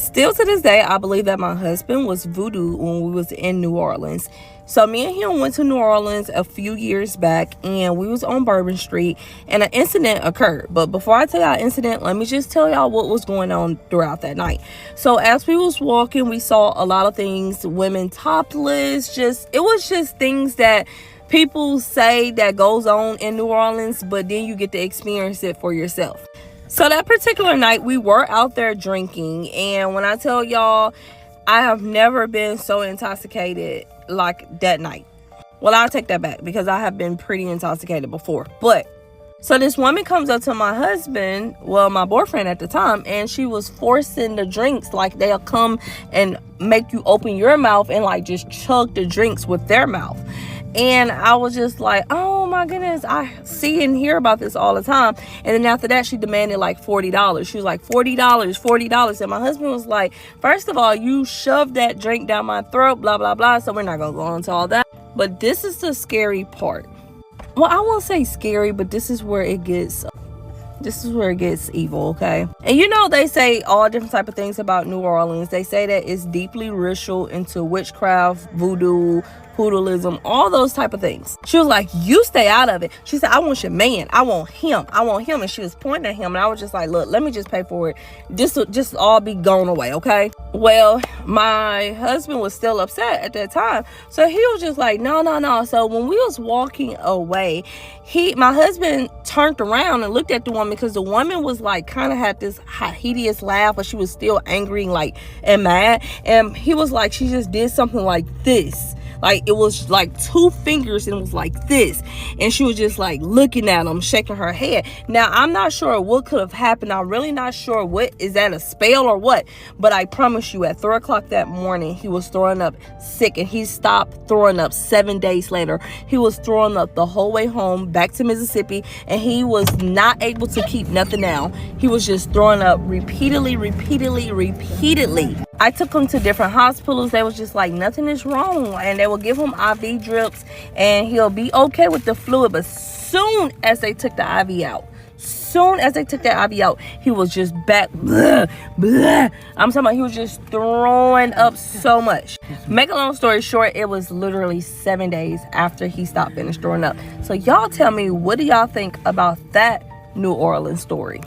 Still to this day, I believe that my husband was voodoo when we was in New Orleans. So me and him went to New Orleans a few years back, and we was on Bourbon Street, and an incident occurred. But before I tell y'all incident, let me just tell y'all what was going on throughout that night. So as we was walking, we saw a lot of things, women topless, it was just things that people say that goes on in New Orleans, but then you get to experience it for yourself. So that particular night, we were out there drinking, and when I tell y'all, I have never been so intoxicated like that night. Well, I'll take that back because I have been pretty intoxicated before. But so this woman comes up to my husband, well, my boyfriend at the time, and she was forcing the drinks. Like, they'll come and make you open your mouth and like just chug the drinks with their mouth. And I was just like, oh my goodness, I see and hear about this all the time. And then after that, she demanded like $40. She was like, $40. And my husband was like, first of all, you shoved that drink down my throat, blah, blah, blah. So we're not going to go into all that. But this is the scary part. Well, I won't say scary, but this is where it gets evil, okay? And you know, they say all different type of things about New Orleans. They say that it's deeply racial into witchcraft, voodoo, hoodooism, all those type of things. She was like, you stay out of it. She said, I want your man. I want him. And she was pointing at him, and I was just like, look, let me just pay for it. This will just all be gone away, okay? Well, my husband was still upset at that time, so he was just like, no. So when we was walking away, my husband turned around and looked at the woman, because the woman was like, kind of had this hideous laugh, but she was still angry, like, and mad. And he was like, she just did something like this. Like, it was like 2 fingers, and it was like this. And she was just like looking at him, shaking her head. Now, I'm not sure what could have happened. I'm really not sure what, is that a spell or what? But I promise you, at 3 o'clock that morning, he was throwing up sick, and he stopped throwing up 7 days later. He was throwing up the whole way home back to Mississippi, and he was not able to keep nothing down. He was just throwing up repeatedly. I took him to different hospitals. They was just like, nothing is wrong, and they will give him IV drips, and he'll be okay with the fluid. But soon as they took the IV out, he was just back. Blah, blah. I'm talking about, he was just throwing up so much. Make a long story short, it was literally 7 days after he stopped finished throwing up. So y'all tell me, what do y'all think about that New Orleans story?